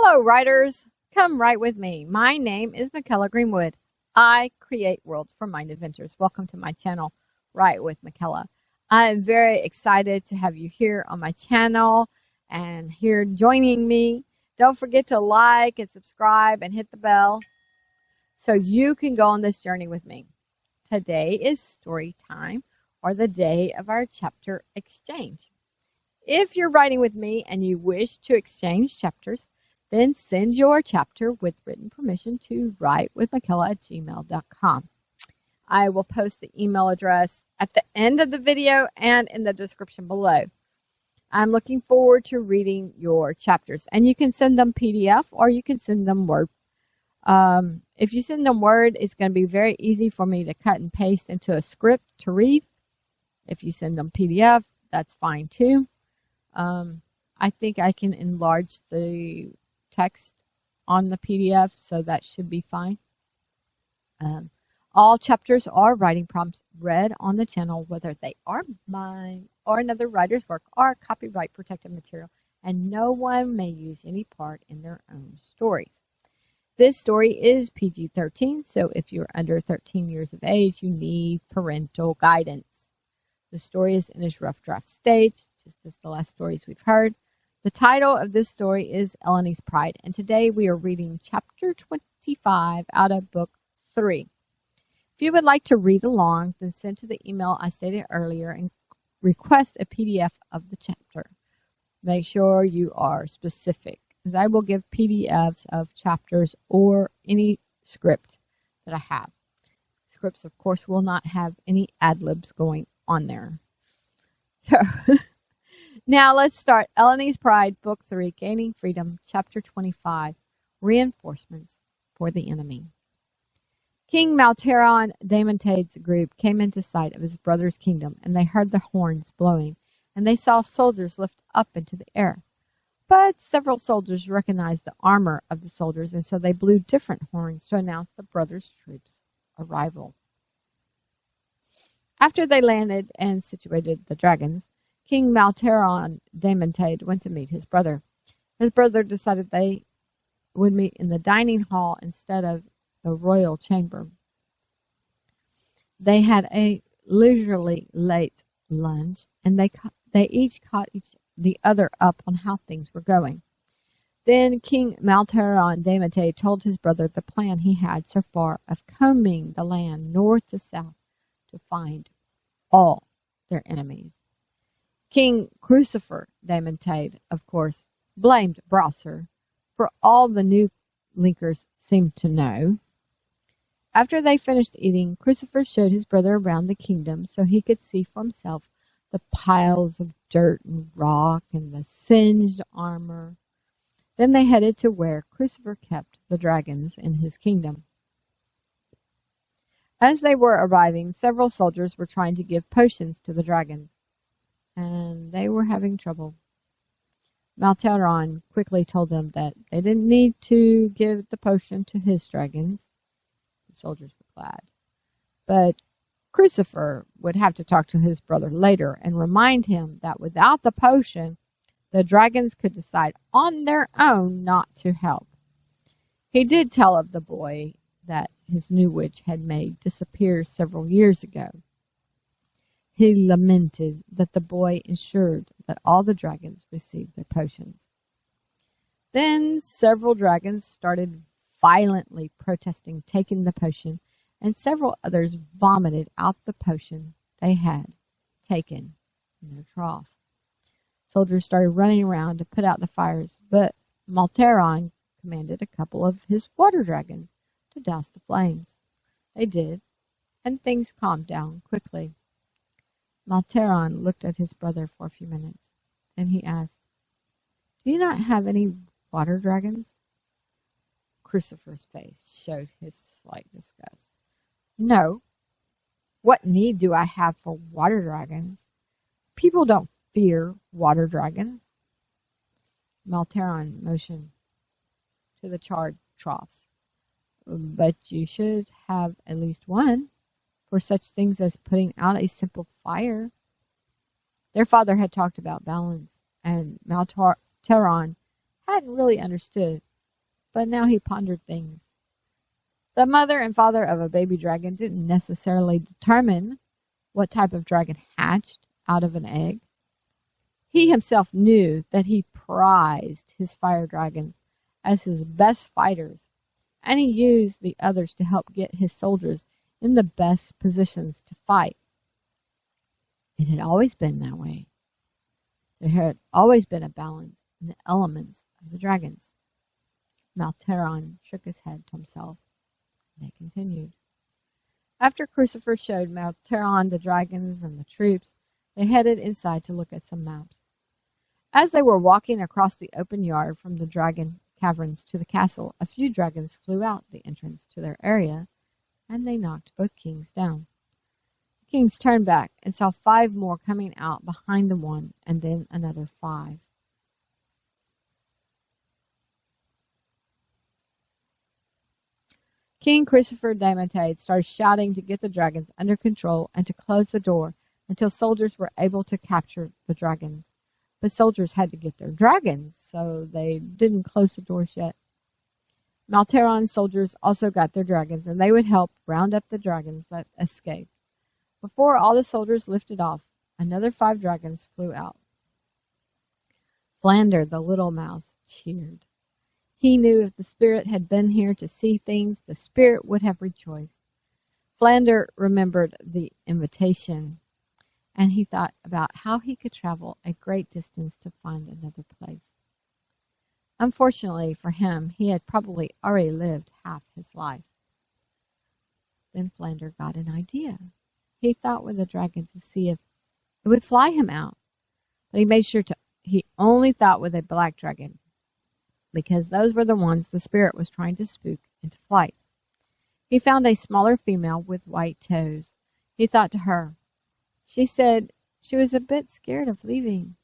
Hello, writers. Come write with me. My name is Michaela Greenwood. I create worlds for mind adventures. Welcome to my channel, Write with Michaela. I'm very excited to have you here on my channel and here joining me. Don't forget to like and subscribe and hit the bell so you can go on this journey with me. Today is story time, or the day of our chapter exchange. If you're writing with me and you wish to exchange chapters, then send your chapter with written permission to writewithmichaela@gmail.com. I will post the email address at the end of the video and in the description below. I'm looking forward to reading your chapters, and you can send them PDF or you can send them Word. If you send them Word, it's going to be very easy for me to cut and paste into a script to read. If you send them PDF, that's fine too. I think I can enlarge the text on the PDF, so that should be fine. All chapters are writing prompts read on the channel, whether they are mine or another writer's work, or copyright protected material, and no one may use any part in their own stories. This story is PG-13, so if you're under 13 years of age, you need parental guidance. The story is in its rough draft stage, just as the last stories we've heard. The title of this story is Elloni's Pride, and today we are reading chapter 25 out of book 3. If you would like to read along, then send to the email I stated earlier and request a PDF of the chapter. Make sure you are specific, as I will give PDFs of chapters or any script that I have. Scripts, of course, will not have any ad-libs going on there. Now let's start. Elloni's Pride, Book 3, Gaining Freedom, Chapter 25, Reinforcements for the Enemy. King Malteron Damontade's group came into sight of his brother's kingdom, and they heard the horns blowing, and they saw soldiers lift up into the air. But several soldiers recognized the armor of the soldiers, and so they blew different horns to announce the brothers' troops' arrival. After they landed and situated the dragons, King Malteron Damontade went to meet his brother. His brother decided they would meet in the dining hall instead of the royal chamber. They had a leisurely late lunch, and they each caught the other up on how things were going. Then King Malteron Damontade told his brother the plan he had so far of combing the land north to south to find all their enemies. King Crucifer Damontade, of course, blamed Browser for all the new linkers seemed to know. After they finished eating, Crucifer showed his brother around the kingdom so he could see for himself the piles of dirt and rock and the singed armor. Then they headed to where Crucifer kept the dragons in his kingdom. As they were arriving, several soldiers were trying to give potions to the dragons, and they were having trouble. Malteron quickly told them that they didn't need to give the potion to his dragons. The soldiers were glad. But Crucifer would have to talk to his brother later and remind him that without the potion, the dragons could decide on their own not to help. He did tell of the boy that his new witch had made disappear several years ago. He lamented that the boy ensured that all the dragons received their potions. Then several dragons started violently protesting taking the potion, and several others vomited out the potion they had taken in their trough. Soldiers started running around to put out the fires, but Malteron commanded a couple of his water dragons to douse the flames. They did, and things calmed down quickly. Malteron looked at his brother for a few minutes. Then he asked, "Do you not have any water dragons?" Crucifer's face showed his slight disgust. "No. What need do I have for water dragons? People don't fear water dragons." Malteron motioned to the charred troughs. "But you should have at least one for such things as putting out a simple fire." Their father had talked about balance, and Malteron hadn't really understood but now he pondered things. The mother and father of a baby dragon didn't necessarily determine what type of dragon hatched out of an egg. He himself knew that he prized his fire dragons as his best fighters, and he used the others to help get his soldiers in the best positions to fight. It had always been that way. There had always been a balance in the elements of the dragons. Malteron shook his head to himself. They continued. After Crucifer showed Malteron the dragons and the troops, they headed inside to look at some maps. As they were walking across the open yard from the dragon caverns to the castle, a few dragons flew out the entrance to their area, and they knocked both kings down. The kings turned back and saw 5 more coming out behind the one, and then another 5. King Crucifer Damatade started shouting to get the dragons under control and to close the door until soldiers were able to capture the dragons. But soldiers had to get their dragons, so they didn't close the doors yet. Malteron's soldiers also got their dragons, and they would help round up the dragons that escaped. Before all the soldiers lifted off, another 5 dragons flew out. Flander, the little mouse, cheered. He knew if the spirit had been here to see things, the spirit would have rejoiced. Flander remembered the invitation, and he thought about how he could travel a great distance to find another place. Unfortunately for him, he had probably already lived half his life. Then Flander got an idea. He thought with the dragon to see if it would fly him out, but he made sure he only thought with a black dragon, because those were the ones the spirit was trying to spook into flight. He found a smaller female with white toes. He thought to her. She said she was a bit scared of leaving.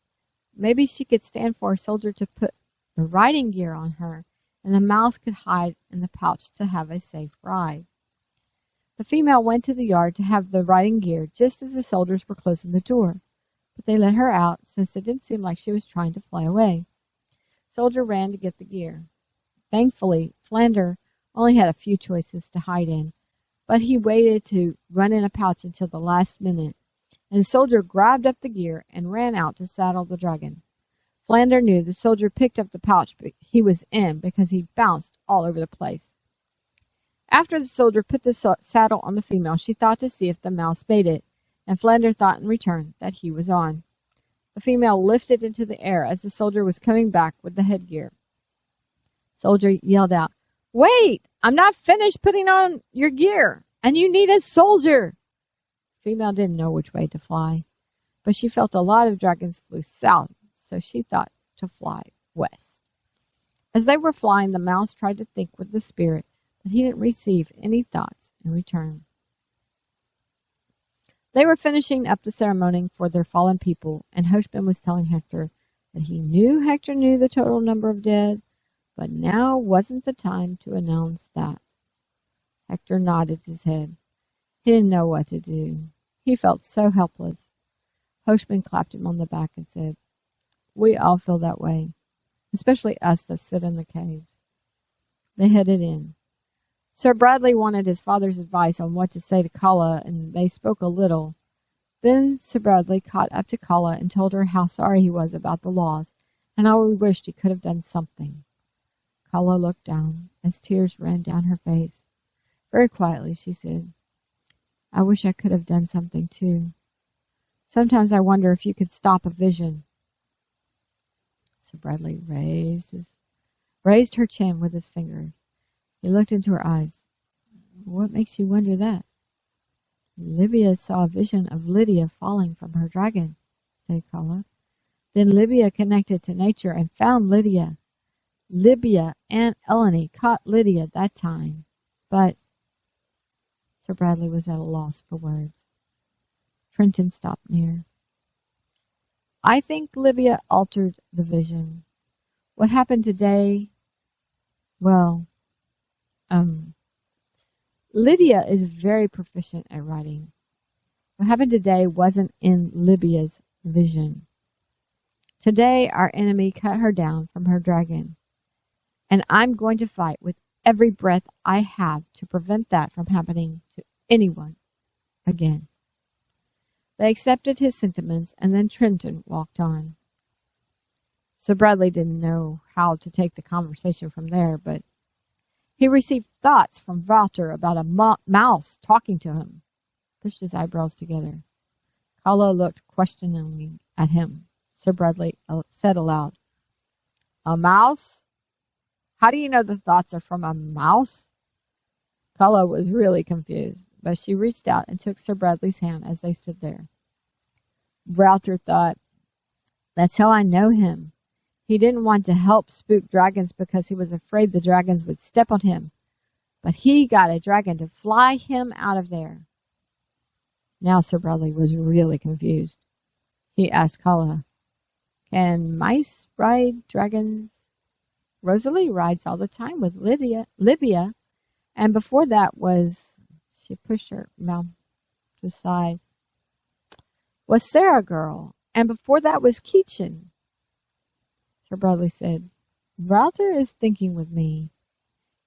Maybe she could stand for a soldier to put the riding gear on her, and the mouse could hide in the pouch to have a safe ride. The female went to the yard to have the riding gear just as the soldiers were closing the door, but they let her out since it didn't seem like she was trying to fly away. Soldier ran to get the gear. Thankfully, Flander only had a few choices to hide in, but he waited to run in a pouch until the last minute, and the soldier grabbed up the gear and ran out to saddle the dragon. Flander knew the soldier picked up the pouch he was in because he bounced all over the place. After the soldier put the saddle on the female, she thought to see if the mouse made it, and Flander thought in return that he was on. The female lifted into the air as the soldier was coming back with the headgear. Soldier yelled out, "Wait! I'm not finished putting on your gear, and you need a soldier!" Female didn't know which way to fly, but she felt a lot of dragons flew south, so she thought to fly west. As they were flying, the mouse tried to think with the spirit, but he didn't receive any thoughts in return. They were finishing up the ceremony for their fallen people, and Hoshman was telling Hector that he knew Hector knew the total number of dead, but now wasn't the time to announce that. Hector nodded his head. He didn't know what to do. He felt so helpless. Hoshman clapped him on the back and said, "We all feel that way, especially us that sit in the caves." They headed in. Sir Bradley wanted his father's advice on what to say to Kala, and they spoke a little. Then Sir Bradley caught up to Kala and told her how sorry he was about the loss, and how he wished he could have done something. Kala looked down as tears ran down her face. Very quietly she said, "I wish I could have done something too. Sometimes I wonder if you could stop a vision." Sir Bradley raised her chin with his fingers. He looked into her eyes. "What makes you wonder that?" "Libya saw a vision of Lydia falling from her dragon," said Kala. "Then Libya connected to nature and found Lydia. Libya and Elloni caught Lydia that time. But—" Sir Bradley was at a loss for words. Trenton stopped near. "I think Libya altered the vision. What happened today, well, Lydia is very proficient at writing. What happened today wasn't in Libya's vision. Today our enemy cut her down from her dragon. And I'm going to fight with every breath I have to prevent that from happening to anyone again. They accepted his sentiments, and then Trenton walked on. Sir Bradley didn't know how to take the conversation from there, but he received thoughts from Walter about a mouse talking to him. Pushed his eyebrows together. Carlo looked questioningly at him. Sir Bradley said aloud, "A mouse? How do you know the thoughts are from a mouse?" Carlo was really confused, but she reached out and took Sir Bradley's hand as they stood there. Walter thought, "That's how I know him. He didn't want to help spook dragons because he was afraid the dragons would step on him. But he got a dragon to fly him out of there." Now Sir Bradley was really confused. He asked Carlo, "Can mice ride dragons?" "Rosalie rides all the time with Libya. And before that was," she pushed her mouth to the side, "was Sarah girl. And before that was Keachin." Sir Bradley said, "Walter is thinking with me."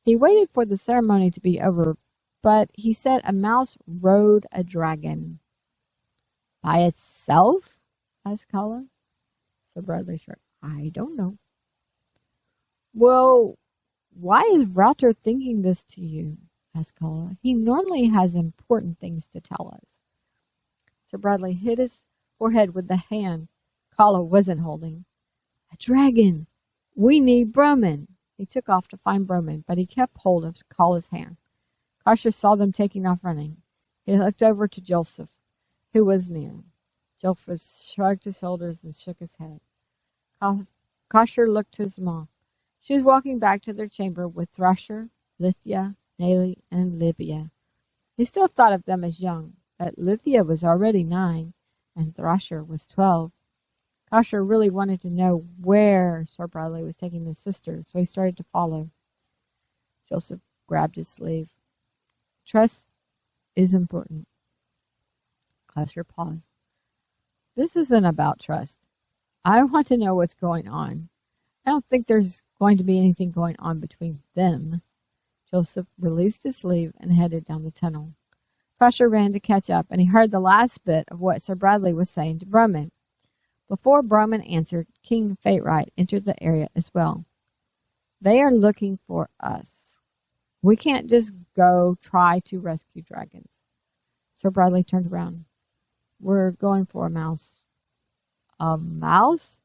He waited for the ceremony to be over, but he said a mouse rode a dragon. "By itself?" asked Carlo. Sir Bradley shrugged. "I don't know." "Well, why is Walter thinking this to you?" asked Carlo. "He normally has important things to tell us." Sir Bradley hit his forehead with the hand Carlo wasn't holding. "A dragon! We need Broman." He took off to find Broman, but he kept hold of Carlo's hand. Kosher saw them taking off running. He looked over to Joseph, who was near. Joseph shrugged his shoulders and shook his head. Kosher looked to his mom. She was walking back to their chamber with Thrasher, Lithia, Naley, and Libya. He still thought of them as young, but Lithia was already 9, and Thrasher was 12. Kosher really wanted to know where Sir Bradley was taking his sister, so he started to follow. Joseph grabbed his sleeve. "Trust is important." Kosher paused. "This isn't about trust. I want to know what's going on. I don't think there's going to be anything going on between them." Joseph released his sleeve and headed down the tunnel. Kosher ran to catch up, and he heard the last bit of what Sir Bradley was saying to Broman. Before Broman answered, King Fate-Right entered the area as well. "They are looking for us. We can't just go try to rescue dragons." Sir Bradley turned around. "We're going for a mouse." "A mouse?"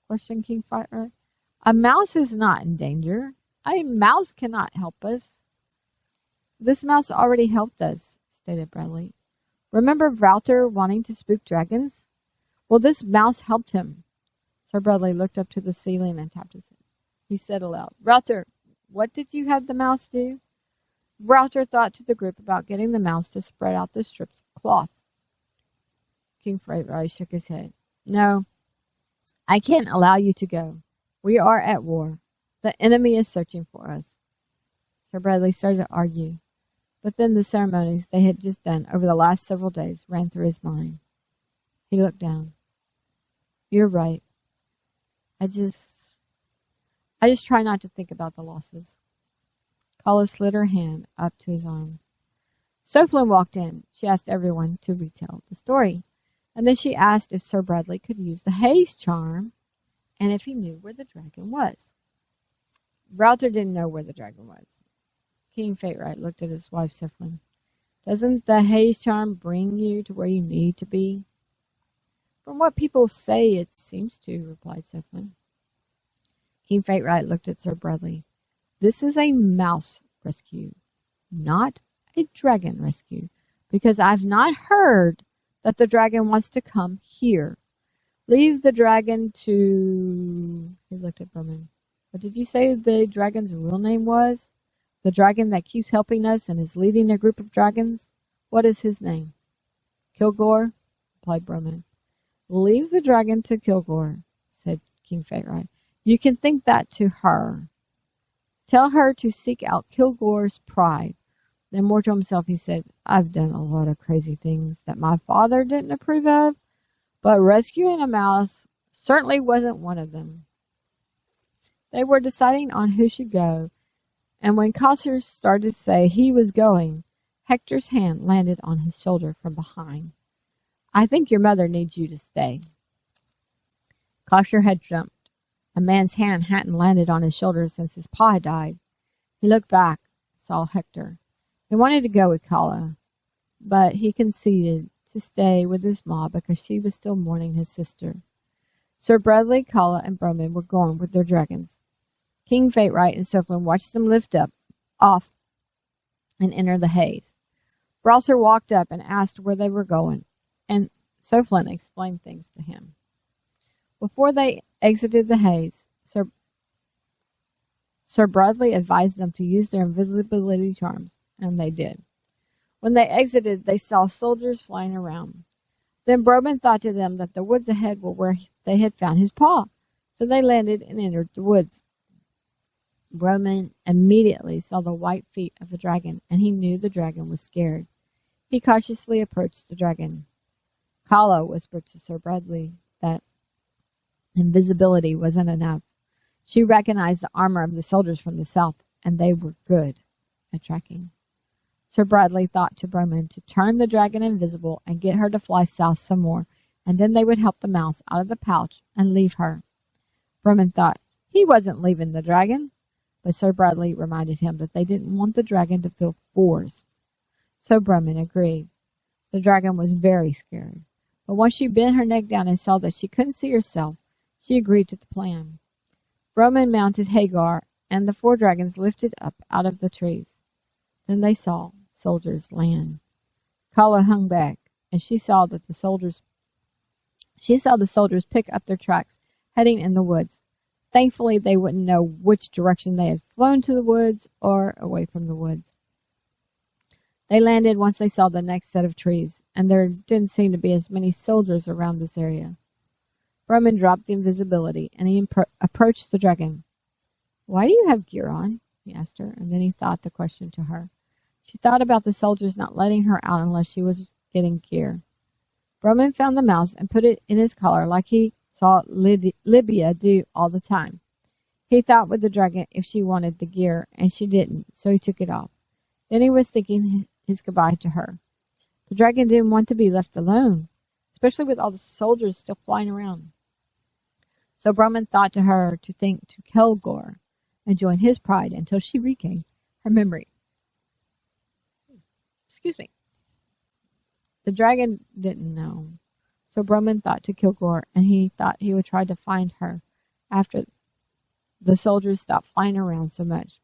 questioned King Fate-Right. "A mouse is not in danger. A mouse cannot help us." "This mouse already helped us," stated Bradley. "Remember Walter wanting to spook dragons? Well, this mouse helped him." Sir Bradley looked up to the ceiling and tapped his head. He said aloud, "Walter, what did you have the mouse do?" Walter thought to the group about getting the mouse to spread out the strips of cloth. King Fate-Right shook his head. "No, I can't allow you to go. We are at war. The enemy is searching for us." Sir Bradley started to argue, but then the ceremonies they had just done over the last several days ran through his mind. He looked down. "You're right. I just try not to think about the losses." Carla slid her hand up to his arm. Soflin walked in. She asked everyone to retell the story, and then she asked if Sir Bradley could use the haze charm and if he knew where the dragon was. Walter didn't know where the dragon was. King Fate-Right looked at his wife, Soflin. "Doesn't the haze charm bring you to where you need to be?" "From what people say, it seems to," replied Soflin. King Fate-Right looked at Sir Bradley. "This is a mouse rescue, not a dragon rescue, because I've not heard that the dragon wants to come here. Leave the dragon to..." He looked at Broman. "What did you say the dragon's real name was? The dragon that keeps helping us and is leading a group of dragons? What is his name?" "Kilgore," replied Broman. "Leave the dragon to Kilgore," said King Fate-Right. "You can think that to her. Tell her to seek out Kilgore's pride." Then more to himself he said, "I've done a lot of crazy things that my father didn't approve of, but rescuing a mouse certainly wasn't one of them." They were deciding on who should go, and when Caesar started to say he was going, Hector's hand landed on his shoulder from behind. I think your mother needs you to stay. Caesar had jumped. A man's hand hadn't landed on his shoulder since his pa had died. He looked back, saw Hector. He wanted to go with Kala, but he conceded to stay with his ma because she was still mourning his sister. Sir Bradley, Kala, and Broman were going with their dragons. King Fatewright and Soflin watched them lift off, and enter the haze. Browser walked up and asked where they were going, and Soflin explained things to him. Before they exited the haze, Sir Bradley advised them to use their invisibility charms, and they did. When they exited, they saw soldiers flying around. Then Broman thought to them that the woods ahead were where they had found his paw, so they landed and entered the woods. Broman immediately saw the white feet of a dragon, and he knew the dragon was scared. He cautiously approached the dragon. Kala whispered to Sir Bradley that invisibility wasn't enough. She recognized the armor of the soldiers from the south, and they were good at tracking. Sir Bradley thought to Broman to turn the dragon invisible and get her to fly south some more, and then they would help the mouse out of the pouch and leave her. Broman thought he wasn't leaving the dragon, but Sir Bradley reminded him that they didn't want the dragon to feel forced. So Broman agreed. The dragon was very scared, but once she bent her neck down and saw that she couldn't see herself, she agreed to the plan. Broman mounted Hagar, and the 4 dragons lifted up out of the trees. Then they saw soldiers land. Kala hung back, and she saw the soldiers pick up their tracks, heading in the woods. Thankfully, they wouldn't know which direction they had flown to the woods or away from the woods. They landed once they saw the next set of trees, and there didn't seem to be as many soldiers around this area. Broman dropped the invisibility, and he approached the dragon. Why do you have gear on? He asked her, and then he thought the question to her. She thought about the soldiers not letting her out unless she was getting gear. Broman found the mouse and put it in his collar like he saw Libya do all the time. He thought with the dragon if she wanted the gear, and she didn't, so he took it off. Then he was thinking his goodbye to her. The dragon didn't want to be left alone, especially with all the soldiers still flying around. So Broman thought to her to think to Kilgore and join his pride until she regained her memory. Excuse me. The dragon didn't know. So Broman thought to Kilgore, and he thought he would try to find her after the soldiers stopped flying around so much.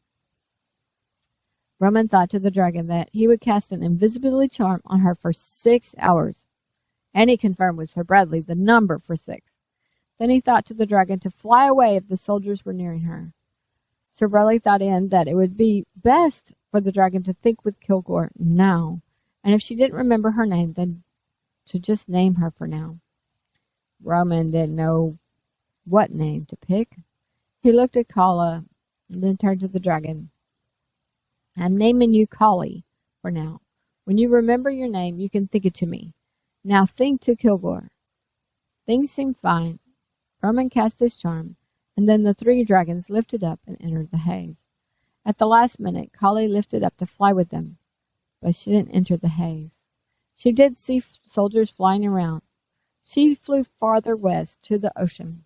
Broman thought to the dragon that he would cast an invisibility charm on her for 6 hours, and he confirmed with Sir Bradley the number for 6. Then he thought to the dragon to fly away if the soldiers were nearing her. Sir Bradley thought in that it would be best for the dragon to think with Kilgore now, and if she didn't remember her name, then to just name her for now. Broman didn't know what name to pick. He looked at Kala and then turned to the dragon. I'm naming you Kali for now. When you remember your name, you can think it to me. Now think to Kilgore. Things seemed fine. Broman cast his charm, and then the 3 dragons lifted up and entered the haze. At the last minute, Kali lifted up to fly with them, but she didn't enter the haze. She did see soldiers flying around. She flew farther west to the ocean.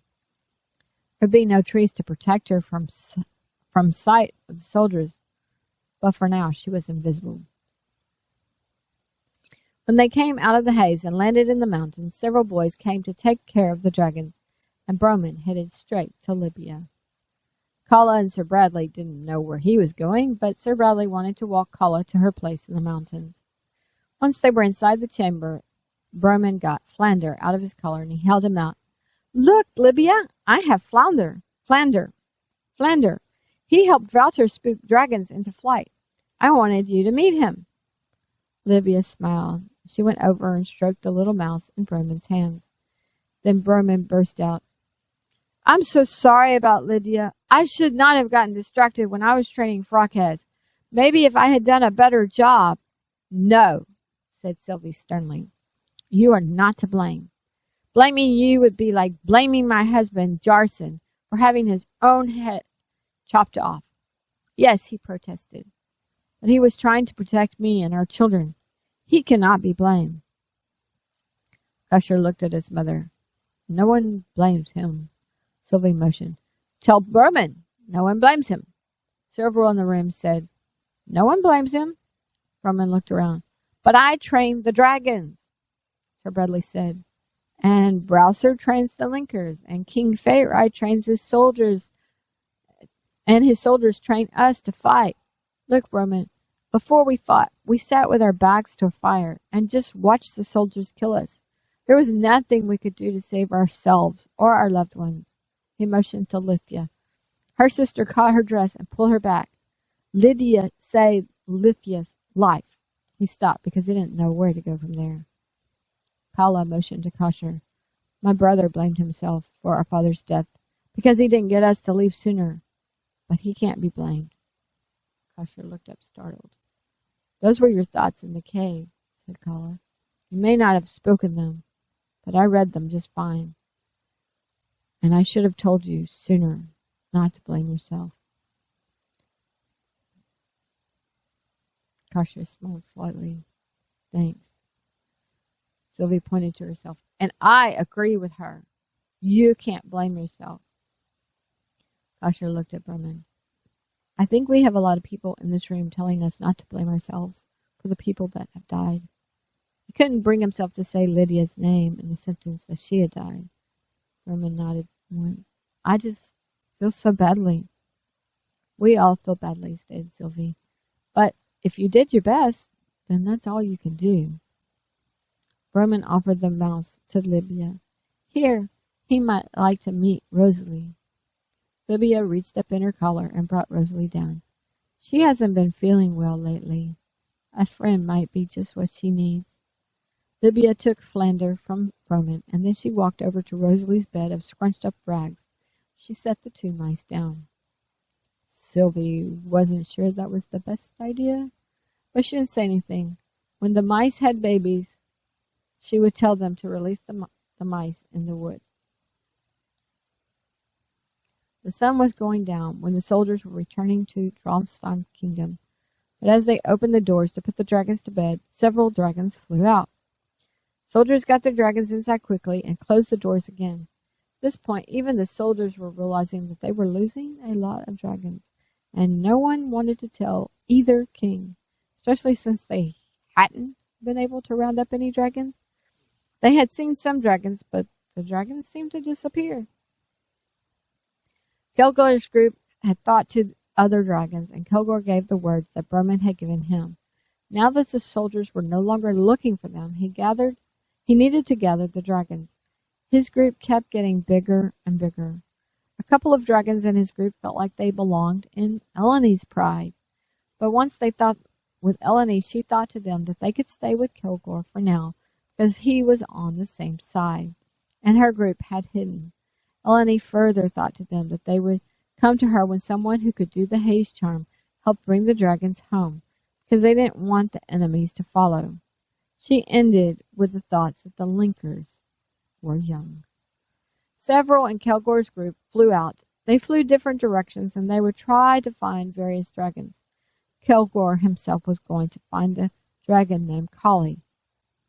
There would be no trees to protect her from sight of the soldiers, but for now she was invisible. When they came out of the haze and landed in the mountains, several boys came to take care of the dragons, and Broman headed straight to Libya. Kala and Sir Bradley didn't know where he was going, but Sir Bradley wanted to walk Kala to her place in the mountains. Once they were inside the chamber, Broman got Flander out of his collar, and he held him out. Look, Libya, I have Flander. He helped Wouter spook dragons into flight. I wanted you to meet him. Libya smiled. She went over and stroked the little mouse in Broman's hands. Then Broman burst out. I'm so sorry about Lydia. I should not have gotten distracted when I was training Frocas. Maybe if I had done a better job. No, said Sylvie sternly. You are not to blame. Blaming you would be like blaming my husband, Jarson, for having his own head chopped off. Yes, he protested, but he was trying to protect me and our children. He cannot be blamed. Usher looked at his mother. No one blames him. Sylvie motioned. Tell Berman. No one blames him. Several in the room said, No one blames him. Berman looked around. But I trained the dragons, Sir Bradley said. And Browser trains the Linkers, and King Fayride trains his soldiers, and his soldiers train us to fight. Look, Berman, before we fought, we sat with our backs to a fire and just watched the soldiers kill us. There was nothing we could do to save ourselves or our loved ones. He motioned to Lithia. Her sister caught her dress and pulled her back. Lydia saved Lithia's life. He stopped because he didn't know where to go from there. Kala motioned to Kosher. My brother blamed himself for our father's death because he didn't get us to leave sooner. But he can't be blamed. Kosher looked up startled. Those were your thoughts in the cave, said Kala. You may not have spoken them, but I read them just fine. And I should have told you sooner not to blame yourself. Kosher smiled slightly. Thanks. Sylvie pointed to herself. And I agree with her. You can't blame yourself. Kosher looked at Berman. I think we have a lot of people in this room telling us not to blame ourselves for the people that have died. He couldn't bring himself to say Lydia's name in the sentence that she had died. Berman nodded once. I just feel so badly. We all feel badly, stated Sylvie. But if you did your best, then that's all you can do. Berman offered the mouse to Libya. Here, he might like to meet Rosalie. Libya reached up in her collar and brought Rosalie down. She hasn't been feeling well lately. A friend might be just what she needs. Libya took Flander from Berman, and then she walked over to Rosalie's bed of scrunched-up rags. She set the two mice down. Sylvie wasn't sure that was the best idea, but she didn't say anything. When the mice had babies, she would tell them to release the mice in the woods. The sun was going down when the soldiers were returning to Dromston Kingdom, but as they opened the doors to put the dragons to bed, several dragons flew out. Soldiers got their dragons inside quickly and closed the doors again. At this point, even the soldiers were realizing that they were losing a lot of dragons, and no one wanted to tell either king, especially since they hadn't been able to round up any dragons. They had seen some dragons, but the dragons seemed to disappear. Kilgore's group had thought to other dragons, and Kilgore gave the words that Berman had given him. Now that the soldiers were no longer looking for them, he needed to gather the dragons. His group kept getting bigger and bigger. A couple of dragons in his group felt like they belonged in Elloni's pride. But once they thought with Elloni, she thought to them that they could stay with Kilgore for now, because he was on the same side, and her group had hidden. Elloni further thought to them that they would come to her when someone who could do the haze charm helped bring the dragons home, because they didn't want the enemies to follow. She ended with the thoughts that the Linkers were young. Several in Kilgore's group flew out. They flew different directions, and they would try to find various dragons. Kilgore himself was going to find the dragon named Collie,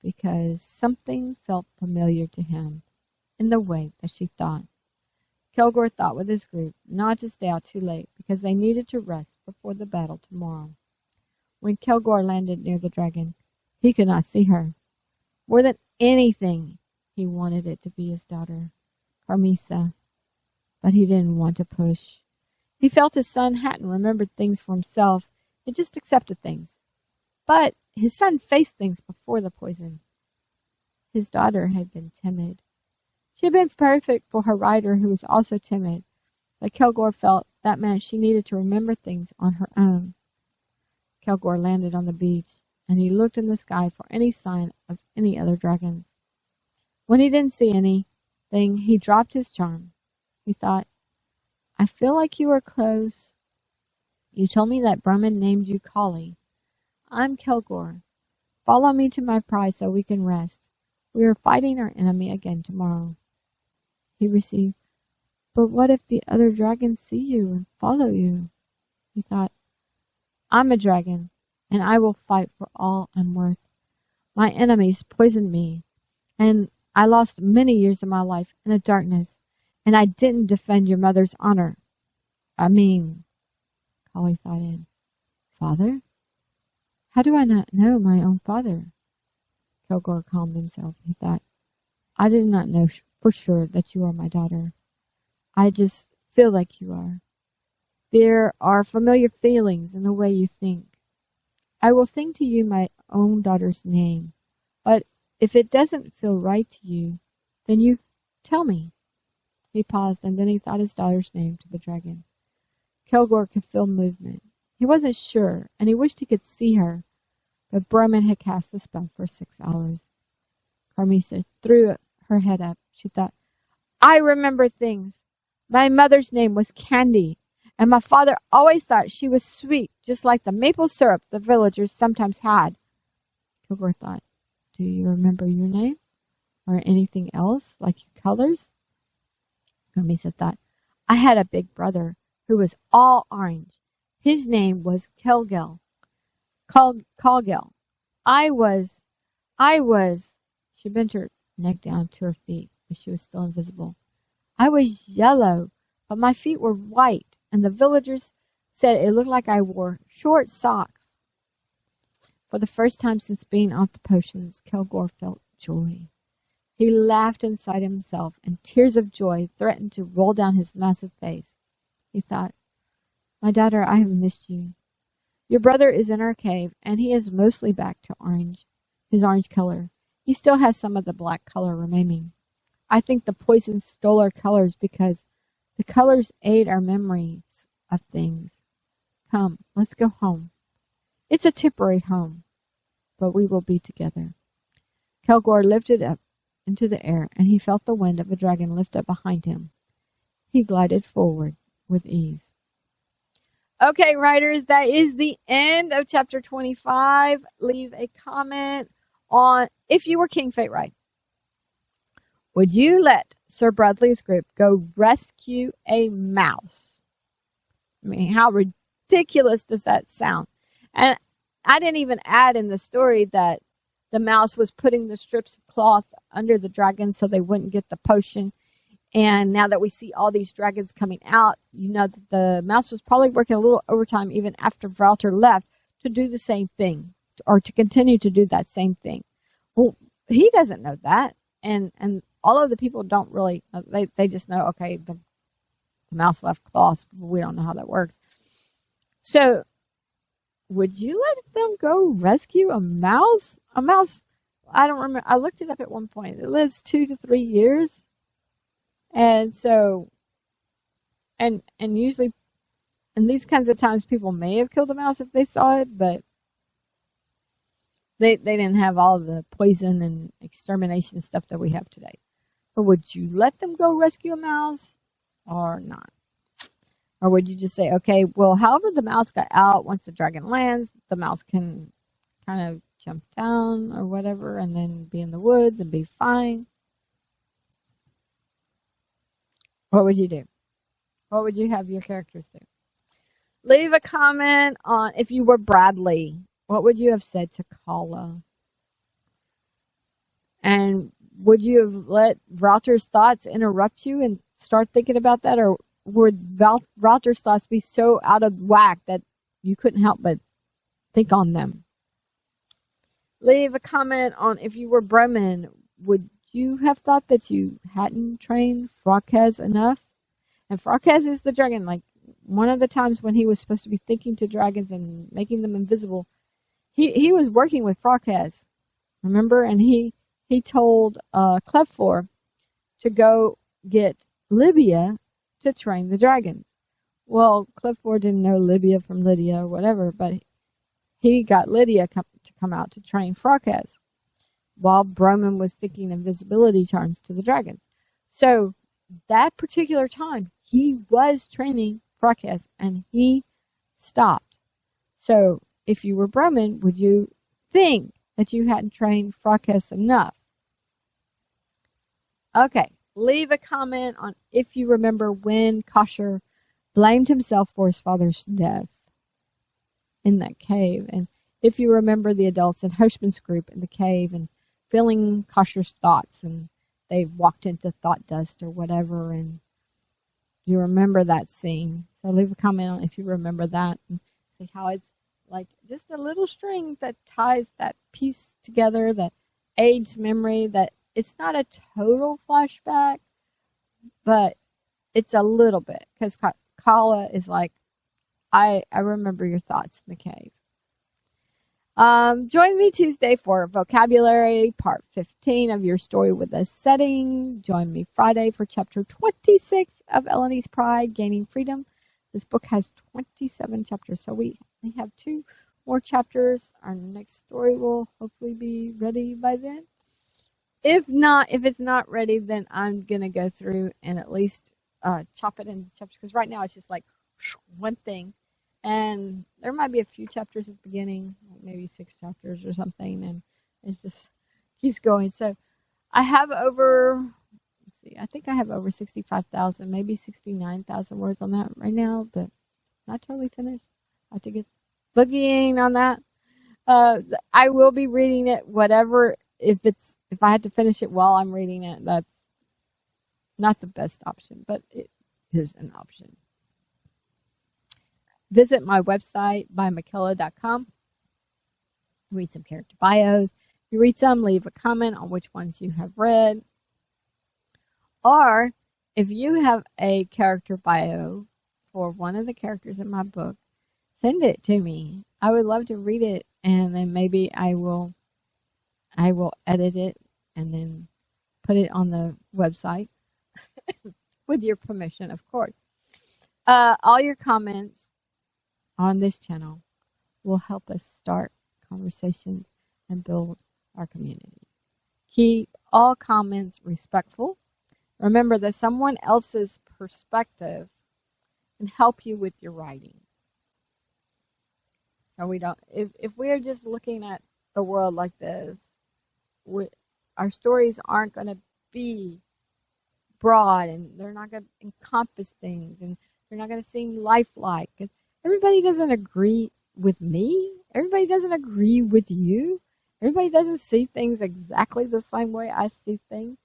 because something felt familiar to him in the way that she thought. Kilgore thought with his group not to stay out too late because they needed to rest before the battle tomorrow. When Kilgore landed near the dragon, he could not see her. More than anything, he wanted it to be his daughter, Carmisa, but he didn't want to push. He felt his son hadn't remembered things for himself. He just accepted things. But his son faced things before the poison. His daughter had been timid. She had been perfect for her rider, who was also timid, but Kilgore felt that meant she needed to remember things on her own. Kilgore landed on the beach, and he looked in the sky for any sign of any other dragons. When he didn't see anything, he dropped his charm. He thought, I feel like you are close. You told me that Berman named you Collie. I'm Kilgore. Follow me to my prize so we can rest. We are fighting our enemy again tomorrow. He received, But what if the other dragons see you and follow you? He thought, I'm a dragon, and I will fight for all I'm worth. My enemies poisoned me, and I lost many years of my life in the darkness, and I didn't defend your mother's honor. Collie thought in, Father? How do I not know my own father? Kilgore calmed himself. He thought, I did not know for sure that you are my daughter. I just feel like you are. There are familiar feelings in the way you think. I will sing to you my own daughter's name, but if it doesn't feel right to you, then you tell me. He paused, and then he thought his daughter's name to the dragon. Kilgore could feel movement. He wasn't sure, and he wished he could see her, but Broman had cast the spell for 6 hours. Carmisa threw her head up. She thought, I remember things. My mother's name was Candy, and my father always thought she was sweet, just like the maple syrup the villagers sometimes had. Kilgore thought, do you remember your name? Or anything else, like your colors? Carmisa thought, I had a big brother who was all orange. His name was Kelgel. Calgel. I was. She bent her neck down to her feet, but she was still invisible. I was yellow, but my feet were white, and the villagers said it looked like I wore short socks. For the first time since being off the potions, Kilgore felt joy. He laughed inside himself, and tears of joy threatened to roll down his massive face. He thought, my daughter, I have missed you. Your brother is in our cave, and he is mostly back to his orange color. He still has some of the black color remaining. I think the poison stole our colors because the colors aid our memories of things. Come, let's go home. It's a temporary home, but we will be together. Kilgore lifted up into the air, and he felt the wind of a dragon lift up behind him. He glided forward with ease. Okay, writers, that is the end of chapter 25. Leave a comment on if you were King Fate-Ride. Would you let Sir Bradley's group go rescue a mouse? I mean, how ridiculous does that sound? And I didn't even add in the story that the mouse was putting the strips of cloth under the dragon so they wouldn't get the potion. And now that we see all these dragons coming out, you know that the mouse was probably working a little overtime even after Valter left to do the same thing, or to continue to do that same thing. Well, he doesn't know that. And all of the people don't really, they just know, okay, the mouse left cloths, but we don't know how that works. So, would you let them go rescue a mouse? A mouse, I don't remember, I looked it up at one point. It lives 2 to 3 years. And so, and usually, in these kinds of times, people may have killed a mouse if they saw it, but they didn't have all the poison and extermination stuff that we have today. But would you let them go rescue a mouse or not? Or would you just say, okay, well, however the mouse got out, once the dragon lands, the mouse can kind of jump down or whatever and then be in the woods and be fine? What would you do? What would you have your characters do? Leave a comment on if you were Bradley. What would you have said to Kala? And would you have let Valter's thoughts interrupt you and start thinking about that? Or would Valter's thoughts be so out of whack that you couldn't help but think on them? Leave a comment on if you were Bremen. Would you have thought that you hadn't trained Frochez enough? And Frochez is the dragon. Like, one of the times when he was supposed to be thinking to dragons and making them invisible, he was working with Frochez, remember? And he told Cleffor to go get Libya to train the dragons. Well, Cleffor didn't know Libya from Lydia or whatever, but he got Lydia to come out to train Frochez, while Broman was thinking invisibility charms to the dragons. So that particular time, he was training Frochez, and he stopped. So if you were Broman, would you think that you hadn't trained Frochez enough? Okay, Leave a comment on if you remember when Kosher blamed himself for his father's death in that cave. And if you remember the adults in Hoshman's group in the cave and feeling Kosher's thoughts, and they walked into thought dust or whatever, and you remember that scene. So leave a comment on if you remember that and see how it's like just a little string that ties that piece together, that aids memory, that it's not a total flashback, but it's a little bit, because Kala is like, I remember your thoughts in the cave. Join me Tuesday for vocabulary, part 15 of your story with a setting. Join me Friday for chapter 26 of Elloni's Pride, Gaining Freedom. This book has 27 chapters, so we have 2 more chapters. Our next story will hopefully be ready by then. If it's not ready, then I'm going to go through and at least chop it into chapters, because right now it's just like one thing. And there might be a few chapters at the beginning, like maybe 6 chapters or something, and it just keeps going. So I have over, I think I have over 65,000, maybe 69,000 words on that right now, but not totally finished. I have to get boogieing on that. I will be reading it, whatever. If I had to finish it while I'm reading it, that's not the best option, but it is an option. Visit my website, bymckella.com. Read some character bios. If you read some, leave a comment on which ones you have read. Or if you have a character bio for one of the characters in my book, send it to me. I would love to read it, and then maybe I will edit it and then put it on the website with your permission, of course. All your comments on this channel will help us start conversations and build our community. Keep all comments respectful. Remember that someone else's perspective can help you with your writing. So we don't, if we are just looking at the world like this, our stories aren't going to be broad, and they're not going to encompass things, and they're not going to seem lifelike. Everybody doesn't agree with me. Everybody doesn't agree with you. Everybody doesn't see things exactly the same way I see things,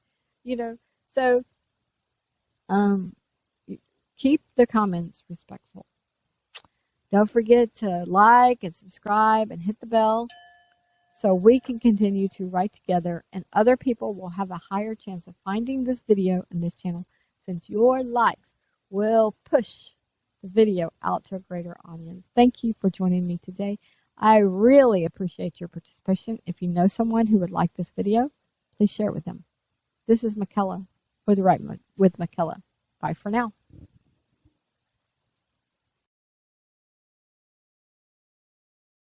So, keep the comments respectful. Don't forget to like and subscribe and hit the bell so we can continue to write together, and other people will have a higher chance of finding this video and this channel, since your likes will push the video out to a greater audience. Thank you for joining me today. I really appreciate your participation. If you know someone who would like this video, please share it with them. This is McKella with Write with McKella. Bye for now.